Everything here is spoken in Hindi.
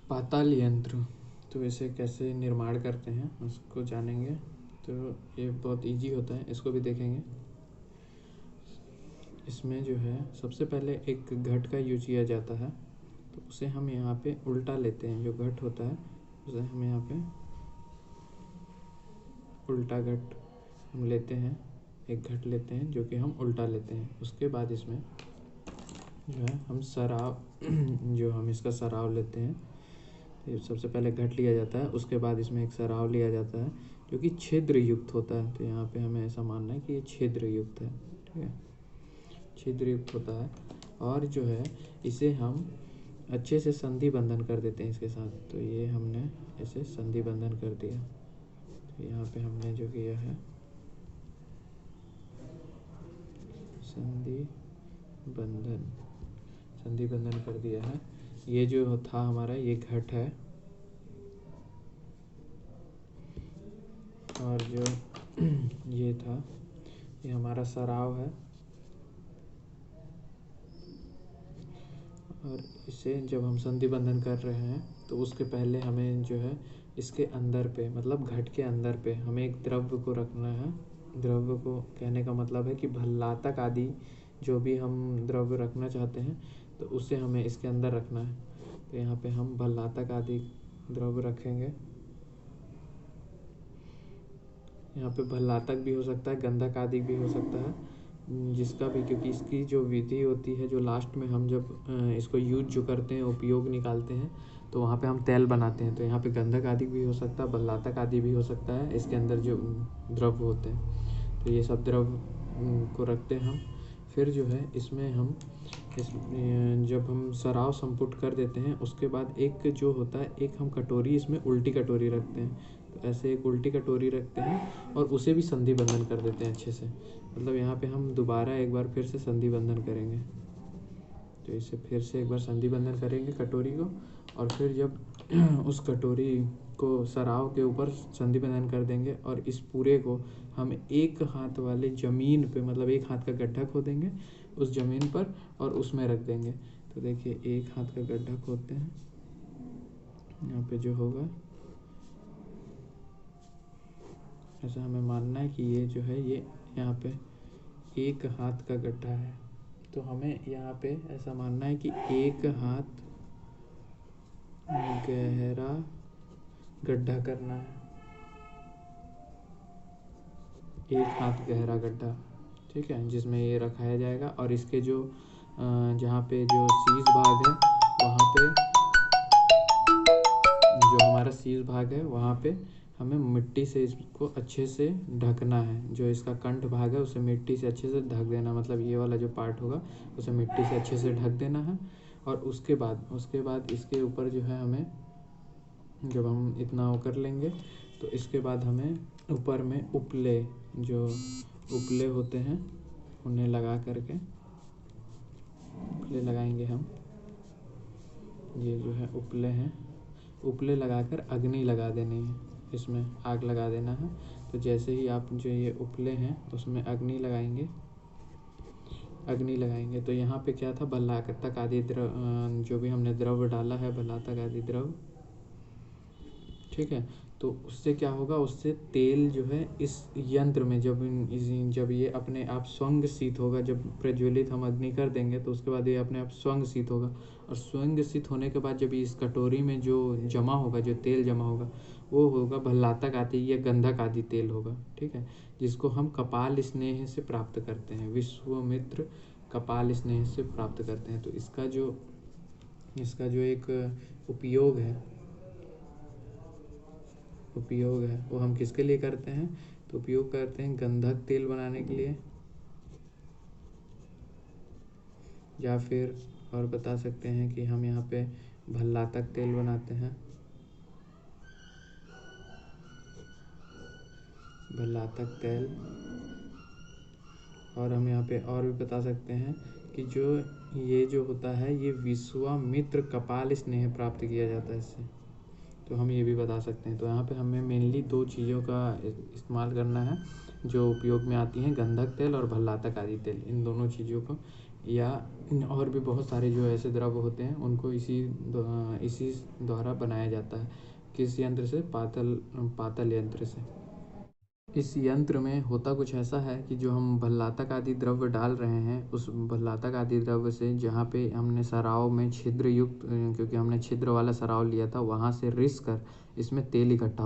पाताल यंत्र, तो इसे कैसे निर्माण करते हैं उसको जानेंगे। तो ये बहुत इजी होता है, इसको भी देखेंगे। इसमें जो है सबसे पहले एक घट का यूज किया जाता है, तो उसे हम यहाँ पे उल्टा लेते हैं। जो घट होता है उसे हम यहाँ पे उल्टा घट हम लेते हैं, एक घट लेते हैं जो कि हम उल्टा लेते हैं। उसके बाद इसमें जो है हम सराव जो हम इसका सराव लेते हैं। ये सबसे पहले घट लिया जाता है, उसके बाद इसमें एक सराव लिया जाता है जो कि छिद्र युक्त होता है। तो यहाँ पे हमें ऐसा मानना है कि ये छिद्र युक्त है, ठीक है, छिद्र युक्त होता है। और जो है इसे हम अच्छे से संधि बंधन कर देते हैं इसके साथ। तो ये हमने ऐसे संधि बंधन कर दिया। तो यहाँ पे हमने जो किया है संधि बंधन कर दिया है। ये जो था हमारा ये घट है, और जो ये था ये हमारा सराव है। और इसे जब हम संधि बंधन कर रहे हैं तो उसके पहले हमें जो है इसके अंदर पे, मतलब घट के अंदर पे हमें एक द्रव्य को रखना है। द्रव्य को कहने का मतलब है कि भल्लातक आदि जो भी हम द्रव्य रखना चाहते हैं तो उसे हमें इसके अंदर रखना है। तो यहाँ पे हम भल्लातक आदि द्रव्य रखेंगे। यहाँ पे भल्लातक भी हो सकता है, गंधक आदि भी हो सकता है, जिसका भी, क्योंकि इसकी जो विधि होती है, जो लास्ट में हम जब इसको यूज जो करते हैं, उपयोग निकालते हैं, तो वहाँ पे हम तेल बनाते हैं। तो यहाँ पे गंधक आदि भी हो सकता है, भल्लातक आदि भी हो सकता है इसके अंदर जो द्रव्य होते हैं। तो ये सब द्रव्य को रखते हैं हम। फिर जो है इसमें हम जब हम सराव संपुट कर देते हैं उसके बाद एक जो होता है, एक हम कटोरी, इसमें उल्टी कटोरी रखते हैं। तो ऐसे एक उल्टी कटोरी रखते हैं और उसे भी संधि बंधन कर देते हैं अच्छे से। मतलब यहाँ पे हम दोबारा एक बार फिर से संधि बंधन करेंगे। तो इसे फिर से एक बार संधि बंधन करेंगे कटोरी को, और फिर जब उस कटोरी को सराव के ऊपर संधि बंधन कर देंगे और इस पूरे को हम एक हाथ वाले ज़मीन पे, मतलब एक हाथ का गड्ढा खोदेंगे उस ज़मीन पर और उसमें रख देंगे। तो देखिए एक हाथ का गड्ढा खोदते हैं, यहाँ पे जो होगा ऐसा हमें मानना है कि ये जो है ये यहाँ पे एक हाथ का गड्ढा है। तो हमें यहाँ पे ऐसा मानना है कि एक हाथ गहरा गड्ढा करना है, एक हाथ गहरा गड्ढा, ठीक है, जिसमें ये रखाया जाएगा। और इसके जो जहाँ पे जो शीर्ष भाग है वहाँ पे, जो हमारा शीर्ष भाग है वहाँ पे हमें मिट्टी से इसको अच्छे से ढकना है। जो इसका कंठ भाग है उसे मिट्टी से अच्छे से ढक देना, मतलब ये वाला जो पार्ट होगा उसे मिट्टी से अच्छे से ढक देना है। और उसके बाद इसके ऊपर जो है हमें, जब हम इतना वो कर लेंगे तो इसके बाद हमें ऊपर में उपले, जो उपले होते हैं उन्हें लगा करके, उपले लगाएंगे हम। ये जो है उपले हैं, उपले लगाकर अग्नि लगा देनी है, इसमें आग लगा देना है। तो जैसे ही आप जो ये उपले हैं उसमें अग्नि लगाएंगे तो यहाँ पे क्या था, भल्लातक आदि द्रव्य, जो भी हमने द्रव्य डाला है, भल्लातक आदि द्रव्य, ठीक है। तो उससे क्या होगा, उससे तेल जो है इस यंत्र में जब ये अपने आप स्वंग शीत होगा, जब प्रज्वलित हम अग्नि कर देंगे तो उसके बाद ये अपने आप स्वंग शीत होगा। और स्वंग शीत होने के बाद जब इस कटोरी में जो जमा होगा, जो तेल जमा होगा, वो होगा भल्लातक आदि या गंधक आदि तेल होगा, ठीक है, जिसको हम कपाल स्नेह से प्राप्त करते हैं, विश्वामित्र कपाल स्नेह से प्राप्त करते हैं। तो इसका जो एक उपयोग है वो हम किसके लिए करते हैं, तो उपयोग करते हैं गंधक तेल बनाने के लिए, या फिर और बता सकते हैं कि हम यहाँ पे भल्लातक तेल बनाते हैं, भल्लातक तेल। और हम यहाँ पे और भी बता सकते हैं कि जो ये जो होता है ये विश्वामित्र कपाल स्नेह प्राप्त किया जाता है इससे, तो हम ये भी बता सकते हैं। तो यहाँ पे हमें मेनली दो चीज़ों का इस्तेमाल करना है जो उपयोग में आती हैं, गंधक तेल और भल्लातक आदि तेल। इन दोनों चीज़ों को या और भी बहुत सारे जो ऐसे द्रव होते हैं उनको इसी द्वारा बनाया जाता है। किस यंत्र से? पातल यंत्र से। इस यंत्र में होता कुछ ऐसा है कि जो हम भल्लातक आदि द्रव्य डाल रहे हैं, उस भल्लातक आदि द्रव्य से जहाँ पे हमने सराव में छिद्र युक्त, क्योंकि हमने छिद्र वाला सराव लिया था, वहाँ से रिस कर इसमें तेल इकट्ठा हो